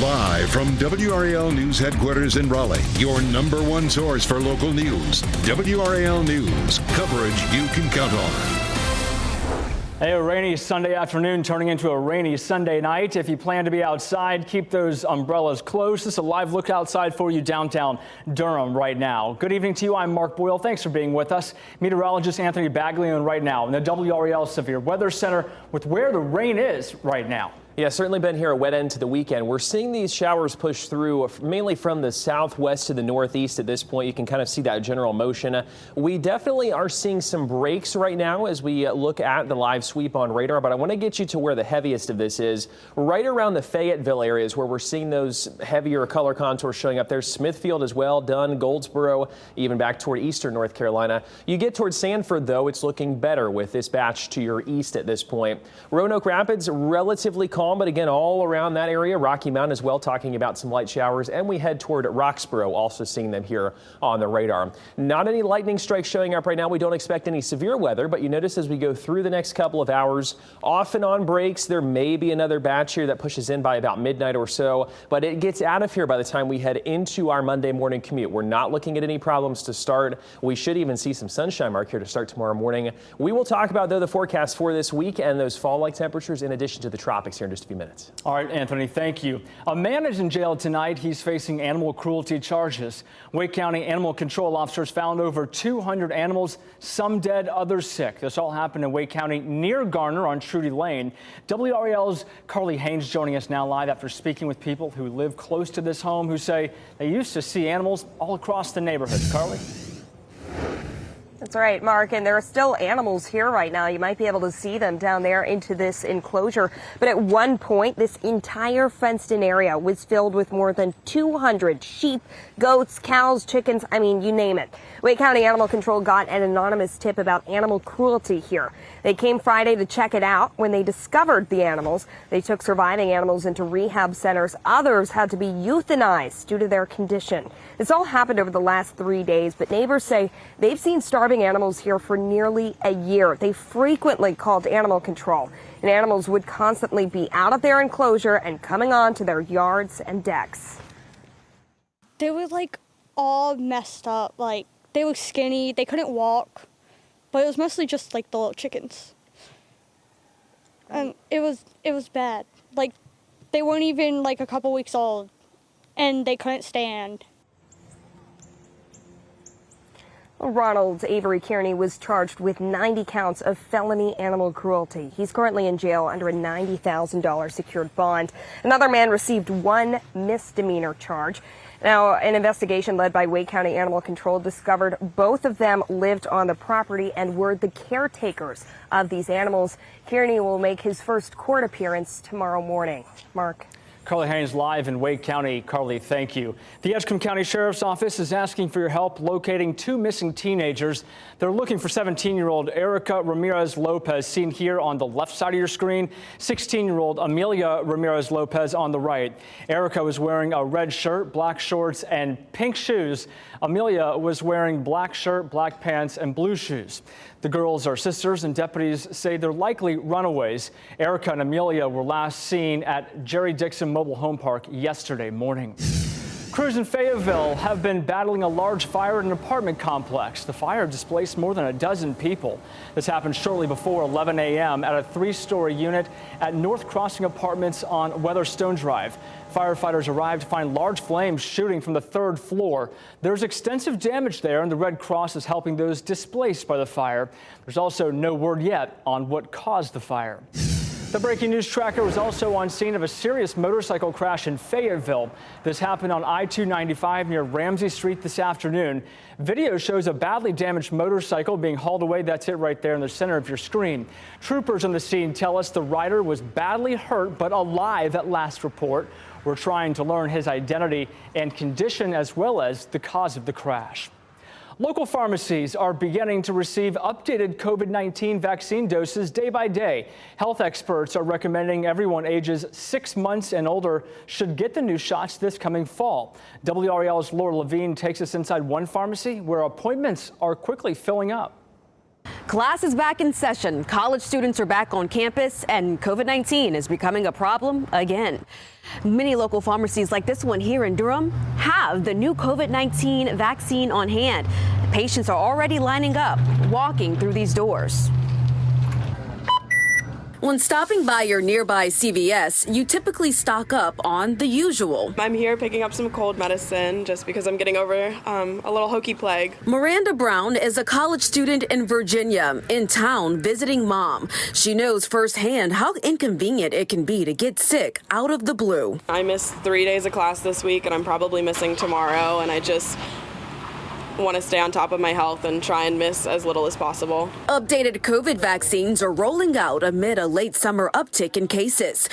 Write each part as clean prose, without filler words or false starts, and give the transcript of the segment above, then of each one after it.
Live from WRAL News Headquarters in Raleigh, your number one source for local news. WRAL News, coverage you can count on. Hey, a rainy Sunday afternoon turning into a rainy Sunday night. If you plan to be outside, keep those umbrellas close. This is a live look outside for you downtown Durham right now. Good evening to you. I'm Mark Boyle. Thanks for being with us. Meteorologist Anthony Baglione right now in the WRAL Severe Weather Center with where the rain is right now. Yeah, certainly been here a wet end to the weekend. We're seeing these showers push through mainly from the southwest to the northeast at this point. You can kind of see that general motion. We definitely are seeing some breaks right now as we look at the live sweep on radar, but I want to get you to where the heaviest of this is. Right around the Fayetteville areas where we're seeing those heavier color contours showing up there. Smithfield as well, Dunn, Goldsboro, even back toward eastern North Carolina. You get towards Sanford, though, it's looking better with this batch to your east at this point. Roanoke Rapids, relatively calm, but again, all around that area. Rocky Mountain as well, talking about some light showers, and we head toward Roxborough, also seeing them here on the radar. Not any lightning strikes showing up right now. We don't expect any severe weather, but you notice as we go through the next couple of hours, off and on breaks, there may be another batch here that pushes in by about midnight or so, but it gets out of here by the time we head into our Monday morning commute. We're not looking at any problems to start. We should even see some sunshine mark here to start tomorrow morning. We will talk about, though, the forecast for this week and those fall-like temperatures in addition to the tropics here in just a few minutes. All right, Anthony, thank you. A man is in jail tonight. He's facing animal cruelty charges. Wake County animal control officers found over 200 animals, some dead, others sick. This all happened in Wake County near Garner on Trudy Lane. WRAL's Carly Haynes joining us now live after speaking with people who live close to this home who say they used to see animals all across the neighborhood. Carly? That's right, Mark, and there are still animals here right now. You might be able to see them down there into this enclosure. But at one point, this entire fenced-in area was filled with more than 200 sheep, goats, cows, chickens, I mean, you name it. Wake County Animal Control got an anonymous tip about animal cruelty here. They came Friday to check it out. When they discovered the animals, they took surviving animals into rehab centers. Others had to be euthanized due to their condition. This all happened over the last 3 days, but neighbors say they've seen starving animals here for nearly a year. They frequently called animal control, and animals would constantly be out of their enclosure and coming on to their yards and decks. They were like all messed up, like they were skinny, they couldn't walk, but it was mostly just like the little chickens. It was bad. Like they weren't even like a couple weeks old and they couldn't stand. Ronald Avery Kearney was charged with 90 counts of felony animal cruelty. He's currently in jail under a $90,000 secured bond. Another man received one misdemeanor charge. Now, an investigation led by Wake County Animal Control discovered both of them lived on the property and were the caretakers of these animals. Kearney will make his first court appearance tomorrow morning. Mark. Carly Haynes live in Wake County. Carly, thank you. The Edgecombe County Sheriff's Office is asking for your help locating two missing teenagers. They're looking for 17-year-old Erica Ramirez Lopez, seen here on the left side of your screen, 16-year-old Amelia Ramirez Lopez on the right. Erica was wearing a red shirt, black shorts, and pink shoes. Amelia was wearing black shirt, black pants, and blue shoes. The girls are sisters, and deputies say they're likely runaways. Erica and Amelia were last seen at Jerry Dixon Mobile Home Park yesterday morning. Crews in Fayetteville have been battling a large fire at an apartment complex. The fire displaced more than a dozen people. This happened shortly before 11 a.m. at a three-story unit at North Crossing Apartments on Weatherstone Drive. Firefighters arrived to find large flames shooting from the third floor. There's extensive damage there, and the Red Cross is helping those displaced by the fire. There's also no word yet on what caused the fire. The breaking news tracker was also on scene of a serious motorcycle crash in Fayetteville. This happened on I-295 near Ramsey Street this afternoon. Video shows a badly damaged motorcycle being hauled away. That's it right there in the center of your screen. Troopers on the scene tell us the rider was badly hurt but alive at last report. We're trying to learn his identity and condition as well as the cause of the crash. Local pharmacies are beginning to receive updated COVID-19 vaccine doses day by day. Health experts are recommending everyone ages 6 months and older should get the new shots this coming fall. WRAL's Laura Levine takes us inside one pharmacy where appointments are quickly filling up. Class is back in session. College students are back on campus, and COVID-19 is becoming a problem again. Many local pharmacies like this one here in Durham have the new COVID-19 vaccine on hand. Patients are already lining up, walking through these doors. When stopping by your nearby CVS, you typically stock up on the usual. I'm here picking up some cold medicine just because I'm getting over a little hokey plague. Miranda Brown is a college student in Virginia, in town visiting mom. She knows firsthand how inconvenient it can be to get sick out of the blue. I missed 3 days of class this week, and I'm probably missing tomorrow, and I just want to stay on top of my health and try and miss as little as possible. Updated COVID vaccines are rolling out amid a late summer uptick in cases.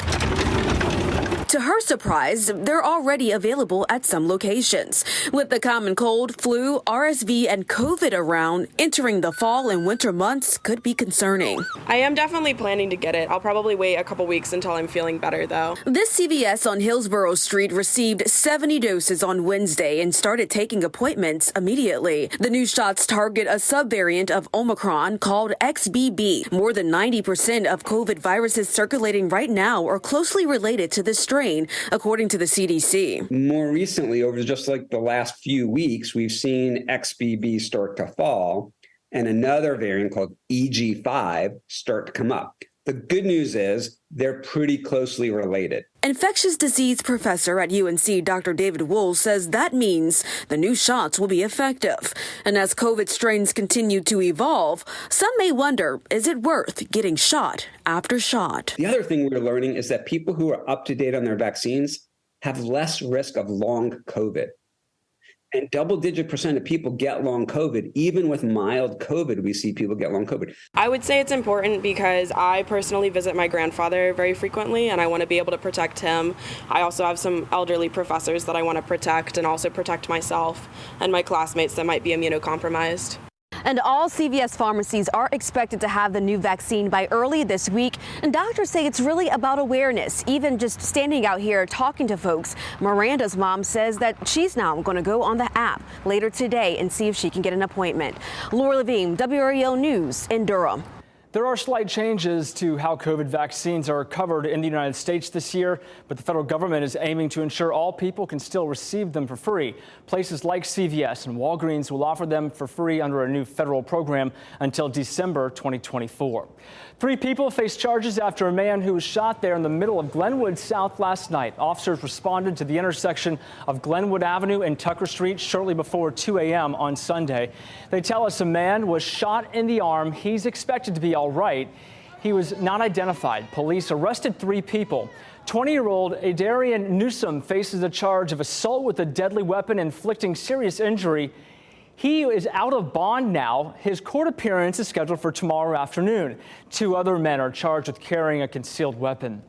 To her surprise, they're already available at some locations. With the common cold, flu, RSV, and COVID around, entering the fall and winter months could be concerning. I am definitely planning to get it. I'll probably wait a couple weeks until I'm feeling better, though. This CVS on Hillsborough Street received 70 doses on Wednesday and started taking appointments immediately. The new shots target a subvariant of Omicron called XBB. More than 90% of COVID viruses circulating right now are closely related to this strain, according to the CDC. More recently, over just like the last few weeks, we've seen XBB start to fall and another variant called EG5 start to come up. The good news is they're pretty closely related. Infectious disease professor at UNC, Dr. David Wohl, says that means the new shots will be effective. And as COVID strains continue to evolve, some may wonder, is it worth getting shot after shot? The other thing we're learning is that people who are up to date on their vaccines have less risk of long COVID. And double-digit % of people get long COVID. Even with mild COVID, we see people get long COVID. I would say it's important because I personally visit my grandfather very frequently, and I want to be able to protect him. I also have some elderly professors that I want to protect and also protect myself and my classmates that might be immunocompromised. And all CVS pharmacies are expected to have the new vaccine by early this week. And doctors say it's really about awareness. Even just standing out here talking to folks, Miranda's mom says that she's now going to go on the app later today and see if she can get an appointment. Laura Levine, WRAL News in Durham. There are slight changes to how COVID vaccines are covered in the United States this year, but the federal government is aiming to ensure all people can still receive them for free. Places like CVS and Walgreens will offer them for free under a new federal program until December 2024. 3 people face charges after a man who was shot there in the middle of Glenwood South last night. Officers responded to the intersection of Glenwood Avenue and Tucker Street shortly before 2 a.m. on Sunday. They tell us a man was shot in the arm. He's expected to be all right. He was not identified. Police arrested 3 people. 20-year-old Adarian Newsom faces a charge of assault with a deadly weapon inflicting serious injury. He is out of bond now. His court appearance is scheduled for tomorrow afternoon. 2 other men are charged with carrying a concealed weapon.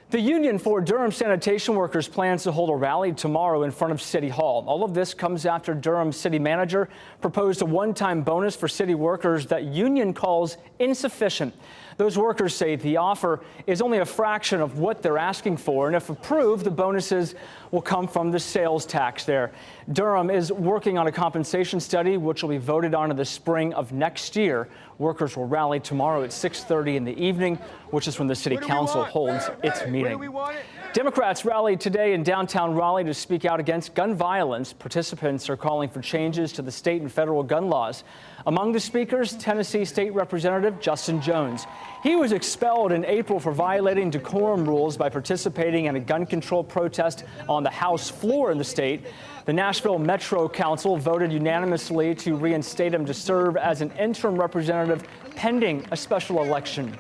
The Union for Durham Sanitation Workers plans to hold a rally tomorrow in front of City Hall. All of this comes after Durham City Manager proposed a one-time bonus for city workers that union calls insufficient. Those workers say the offer is only a fraction of what they're asking for, and if approved, the bonuses will come from the sales tax there. Durham is working on a compensation study, which will be voted on in the spring of next year. Workers will rally tomorrow at 6:30 in the evening, which is when the city council holds its meeting. Democrats rallied today in downtown Raleigh to speak out against gun violence. Participants are calling for changes to the state and federal gun laws. Among the speakers, Tennessee State Representative Justin Jones. He was expelled in April for violating decorum rules by participating in a gun control protest on the House floor in the state. The Nashville Metro Council voted unanimously to reinstate him to serve as an interim representative pending a special election.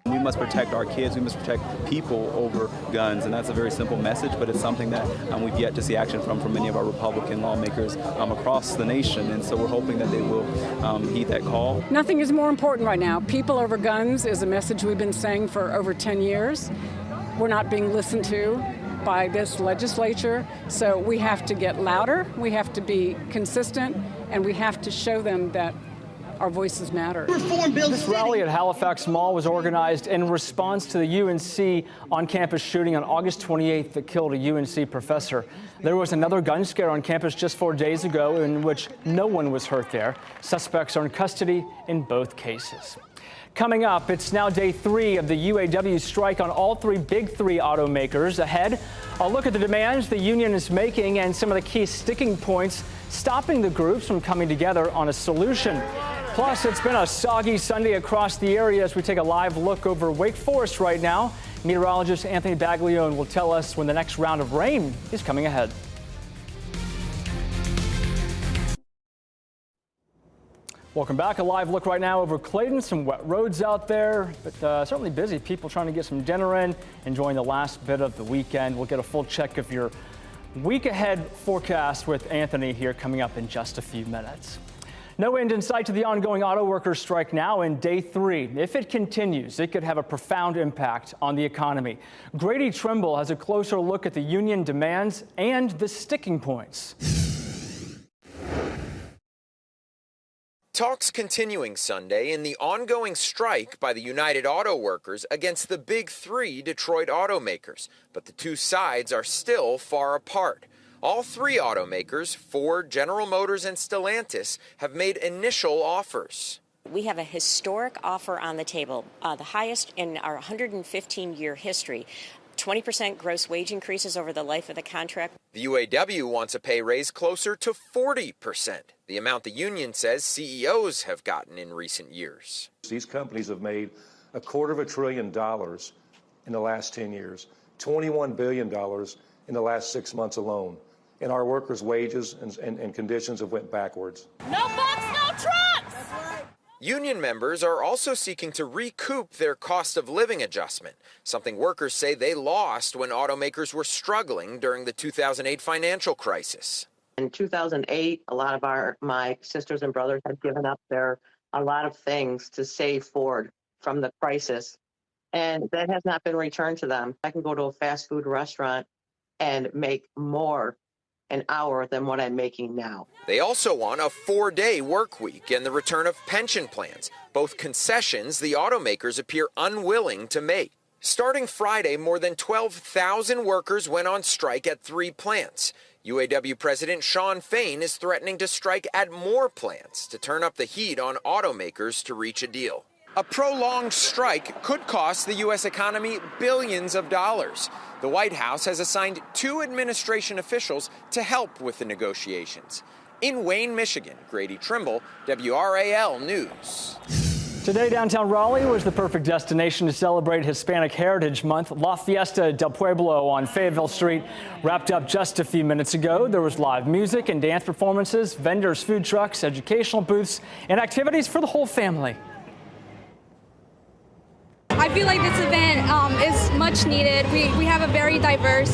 We must protect our kids. We must protect people over guns, and that's a very simple message, but it's something that we've yet to see action from many of our Republican lawmakers across the nation, and so we're hoping that they will heed that call. Nothing is more important right now. People over guns is a message we've been saying for over 10 years. We're not being listened to by this legislature, so we have to get louder, we have to be consistent, and we have to show them that our voices matter. This rally at Halifax Mall was organized in response to the UNC on-campus shooting on August 28th that killed a UNC professor. There was another gun scare on campus just 4 days ago in which no one was hurt there. Suspects are in custody in both cases. Coming up, it's now day 3 of the UAW strike on all 3 big 3 automakers. Ahead, I'll look at the demands the union is making and some of the key sticking points stopping the groups from coming together on a solution. Plus, it's been a soggy Sunday across the area as we take a live look over Wake Forest right now. Meteorologist Anthony Baglione will tell us when the next round of rain is coming ahead. Welcome back. A live look right now over Clayton. Some wet roads out there, but certainly busy. People trying to get some dinner in, enjoying the last bit of the weekend. We'll get a full check of your week ahead forecast with Anthony here coming up in just a few minutes. No end in sight to the ongoing auto workers strike now in day 3. If it continues, it could have a profound impact on the economy. Grady Trimble has a closer look at the union demands and the sticking points. Talks continuing Sunday in the ongoing strike by the United Auto Workers against the big 3 Detroit automakers, but the two sides are still far apart. All 3 automakers, Ford, General Motors, and Stellantis, have made initial offers. We have a historic offer on the table, the highest in our 115-year history. 20% gross wage increases over the life of the contract. The UAW wants a pay raise closer to 40%, the amount the union says CEOs have gotten in recent years. These companies have made $250 billion in the last 10 years, $21 billion in the last 6 months alone, and our workers' wages and conditions have went backwards. No bucks, no trucks! Union members are also seeking to recoup their cost of living adjustment, something workers say they lost when automakers were struggling during the 2008 financial crisis. In 2008, a lot of my sisters and brothers had given up a lot of things to save Ford from the crisis, and that has not been returned to them. I can go to a fast food restaurant and make more an hour than what I'm making now. They also want a 4-day work week and the return of pension plans, both concessions the automakers appear unwilling to make. Starting Friday, more than 12,000 workers went on strike at 3 plants. UAW President Shawn Fain is threatening to strike at more plants to turn up the heat on automakers to reach a deal. A prolonged strike could cost the U.S. economy billions of dollars. The White House has assigned 2 administration officials to help with the negotiations. In Wayne, Michigan, Grady Trimble, WRAL News. Today, downtown Raleigh was the perfect destination to celebrate Hispanic Heritage Month. La Fiesta del Pueblo on Fayetteville Street wrapped up just a few minutes ago. There was live music and dance performances, vendors, food trucks, educational booths, and activities for the whole family. I feel like this event is much needed. We have a very diverse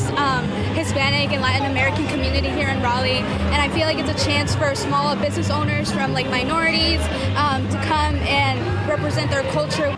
Hispanic and Latin American community here in Raleigh, and I feel like it's a chance for small business owners from minorities to come and represent their culture.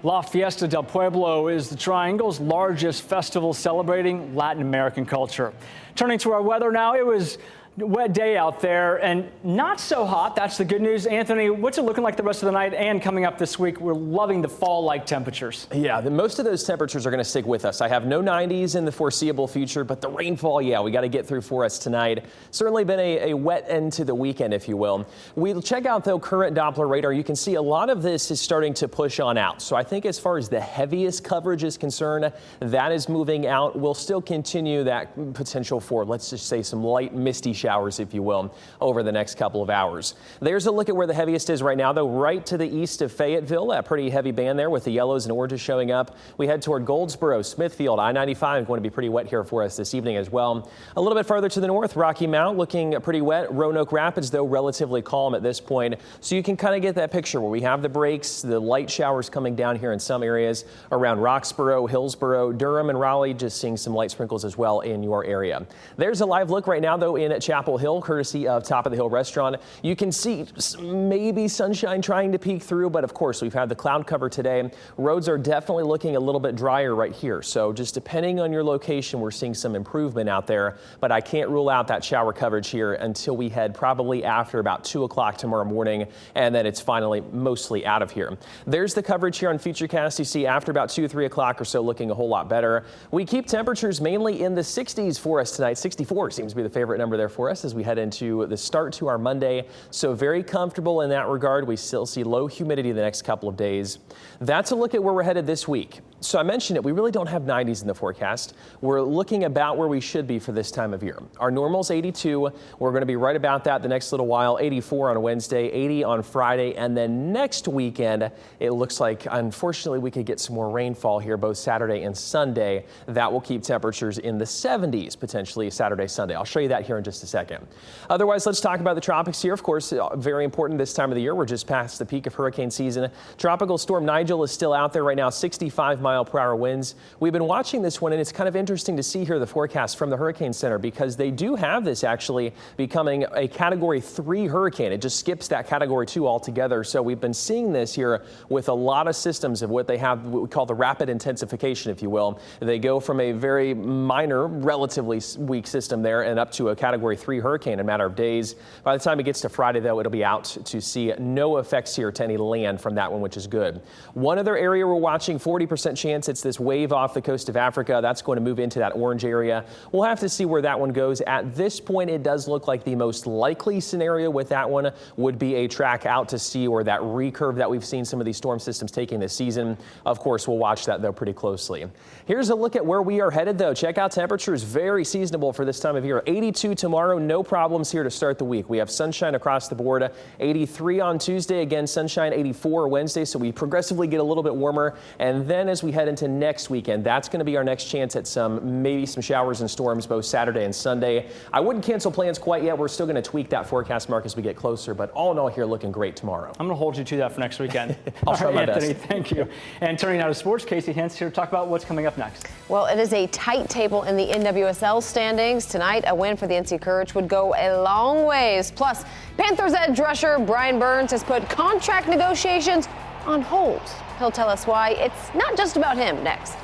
La Fiesta del Pueblo is the Triangle's largest festival celebrating Latin American culture. Turning to our weather now, it was a wet day out there and not so hot. That's the good news. Anthony, what's it looking like the rest of the night and coming up this week? We're loving the fall-like temperatures. Yeah, most of those temperatures are going to stick with us. I have no 90s in the foreseeable future, but the rainfall, yeah, we got to get through for us tonight. Certainly been a wet end to the weekend, if you will. We'll check out, though, current Doppler radar. You can see a lot of this is starting to push on out. So I think as far as the heaviest coverage is concerned, that is moving out. We'll still continue that potential for, let's just say, some light misty showers, if you will, over the next couple of hours. There's a look at where the heaviest is right now, though, right to the east of Fayetteville, that pretty heavy band there with the yellows and oranges showing up. We head toward Goldsboro, Smithfield, I-95 going to be pretty wet here for us this evening as well. A little bit further to the north, Rocky Mount looking pretty wet. Roanoke Rapids, though, relatively calm at this point. So you can kind of get that picture where we have the breaks, the light showers coming down here in some areas around Roxboro, Hillsboro, Durham, and Raleigh, just seeing some light sprinkles as well in your area. There's a live look right now, though, in Chattanooga. Chapel Hill, courtesy of Top of the Hill Restaurant. You can see maybe sunshine trying to peek through, but of course we've had the cloud cover today. Roads are definitely looking a little bit drier right here. So just depending on your location, we're seeing some improvement out there, but I can't rule out that shower coverage here until we head probably after about 2 o'clock tomorrow morning, and then it's finally mostly out of here. There's the coverage here on Futurecast. You see after about 2 or 3 o'clock or so looking a whole lot better. We keep temperatures mainly in the 60s for us tonight. 64 seems to be the favorite number there for us as we head into the start to our Monday. So very comfortable in that regard. We still see low humidity the next couple of days. That's a look at where we're headed this week. So I mentioned it, we really don't have 90s in the forecast. We're looking about where we should be for this time of year. Our normal's 82. We're going to be right about that the next little while. 84 on a Wednesday, 80 on Friday, and then next weekend, it looks like, unfortunately, we could get some more rainfall here both Saturday and Sunday. That will keep temperatures in the 70s, potentially Saturday, Sunday. I'll show you that here in just a second. Otherwise, let's talk about the tropics here. Of course, very important this time of the year. We're just past the peak of hurricane season. Tropical storm Nigel is still out there right now, 65-mile-per-hour winds. We've been watching this one, and it's kind of interesting to see here the forecast from the Hurricane Center because they do have this actually becoming a Category 3 hurricane. It just skips that Category 2 altogether. So we've been seeing this here with a lot of systems of what they have, what we call the rapid intensification, if you will. They go from a very minor, relatively weak system there and up to a Category 3 hurricane in a matter of days. By the time it gets to Friday, though, it'll be out to see no effects here to any land from that one, which is good. One other area we're watching, 40% chance, it's this wave off the coast of Africa. That's going to move into that orange area. We'll have to see where that one goes. At this point, it does look like the most likely scenario with that one would be a track out to sea or that recurve that we've seen some of these storm systems taking this season. Of course, we'll watch that, though, pretty closely. Here's a look at where we are headed, though. Check out temperatures, very seasonable for this time of year. 82 tomorrow, no problems here to start the week. We have sunshine across the board. 83 on Tuesday, again, sunshine. 84 Wednesday, so we progressively get a little bit warmer. And then as we head into next weekend, that's going to be our next chance at maybe some showers and storms both Saturday and Sunday. I wouldn't cancel plans quite yet. We're still going to tweak that forecast, Mark, as we get closer. But all in all here, looking great tomorrow. I'm going to hold you to that for next weekend. I'll try my Anthony, best. thank you. And turning now to sports, Casey Hintz here to talk about what's coming up next. Well, it is a tight table in the NWSL standings. Tonight, a win for the NC Courage would go a long ways. Plus, Panthers edge rusher Brian Burns has put contract negotiations on hold. He'll tell us why. It's not just about him next.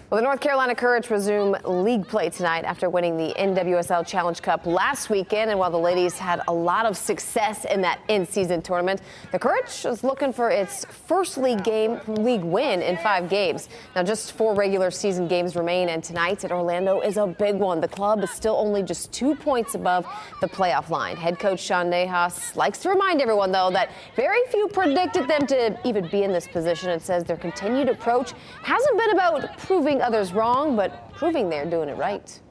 Well, the North Carolina Courage resume league play tonight after winning the NWSL Challenge Cup last weekend. And while the ladies had a lot of success in that in-season tournament, the Courage is looking for its first league win in 5 games. Now, just 4 regular season games remain, and tonight at Orlando is a big one. The club is still only just 2 points above the playoff line. Head coach Sean Nahas likes to remind everyone, though, that very few predicted them to even be in this position, and says their continued approach hasn't been about proving others wrong, but proving they're doing it right.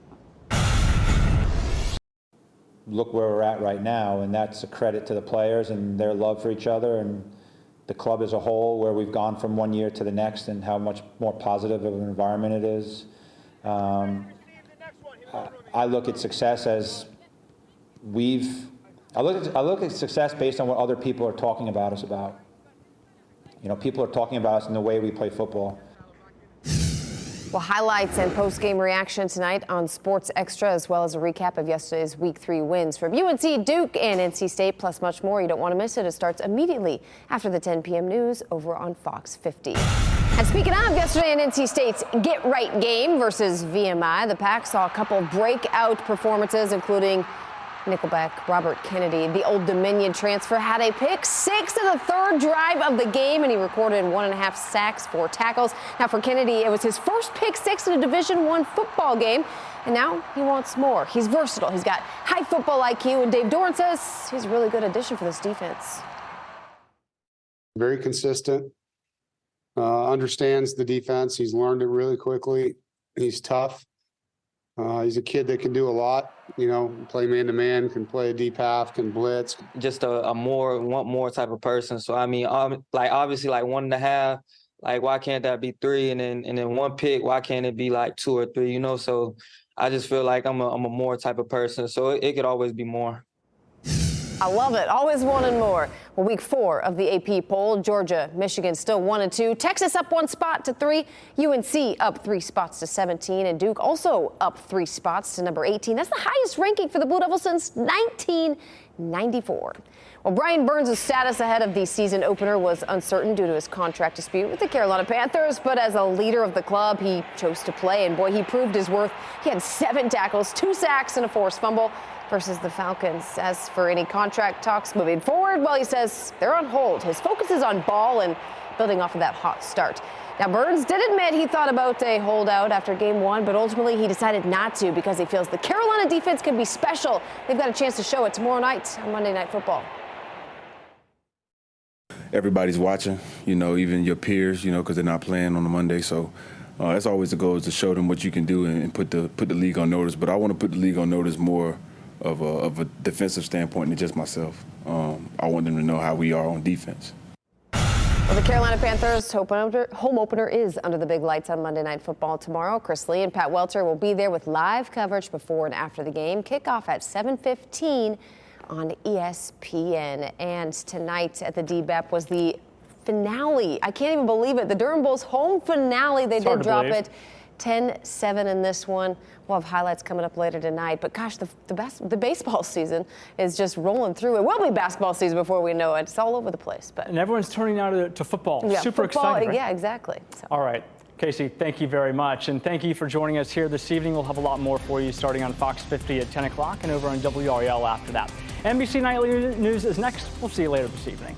Look where we're at right now, and that's a credit to the players and their love for each other and the club as a whole, where we've gone from one year to the next and how much more positive of an environment it is. I look at success as I look at success based on what other people are talking about us about. You know, people are talking about us in the way we play football. Well, highlights and post-game reaction tonight on Sports Extra, as well as a recap of yesterday's Week 3 wins from UNC, Duke, and NC State, plus much more. You don't want to miss it. It starts immediately after the 10 p.m. news over on Fox 50. And speaking of yesterday in NC State's get-right game versus VMI, the Pack saw a couple breakout performances, including Nickelback Robert Kennedy. The Old Dominion transfer had a pick 6 in the 3rd drive of the game, and he recorded 1.5 sacks, 4 tackles. Now for Kennedy, it was his first pick 6 in a Division I football game, and now he wants more. He's versatile. He's got high football IQ, and Dave Doran says he's a really good addition for this defense. Very consistent, understands the defense. He's learned it really quickly. He's tough. He's a kid that can do a lot, you know, play man-to-man, can play a deep half, can blitz. Just want more type of person. So, I mean, like, obviously, like 1.5, like, why can't that be 3? And then 1 pick, why can't it be like 2 or 3, you know? So I just feel like I'm a more type of person. So it could always be more. I love it. Always wanting more. Well, week 4 of the AP poll, Georgia, Michigan still 1 and 2. Texas up 1 spot to 3. UNC up 3 spots to 17. And Duke also up 3 spots to number 18. That's the highest ranking for the Blue Devils since 1994. Well, Brian Burns' status ahead of the season opener was uncertain due to his contract dispute with the Carolina Panthers. But as a leader of the club, he chose to play. And boy, he proved his worth. He had 7 tackles, 2 sacks, and a forced fumble versus the Falcons. As for any contract talks moving forward, well, he says they're on hold. His focus is on ball and building off of that hot start. Now, Burns did admit he thought about a holdout after game 1, but ultimately he decided not to because he feels the Carolina defense can be special. They've got a chance to show it tomorrow night on Monday Night Football. Everybody's watching, even your peers, because they're not playing on a Monday. So that's always the goal, is to show them what you can do and put the league on notice. But I want to put the league on notice more of a defensive standpoint than just myself. I want them to know how we are on defense. Well, the Carolina Panthers home opener is under the big lights on Monday Night Football tomorrow. Chris Lee and Pat Welter will be there with live coverage before and after the game. Kickoff at 7:15 on ESPN. And tonight at the DBEP was the finale. I can't even believe it. The Durham Bulls home finale. They did drop it 10-7 in this one. We'll have highlights coming up later tonight. But gosh, the baseball season is just rolling through. It will be basketball season before we know it. It's all over the place. But and everyone's turning now to football. Yeah, Super football, excited. Right? Yeah, exactly. So. All right. Casey, thank you very much. And thank you for joining us here this evening. We'll have a lot more for you starting on Fox 50 at 10 o'clock and over on WRAL after that. NBC Nightly News is next. We'll see you later this evening.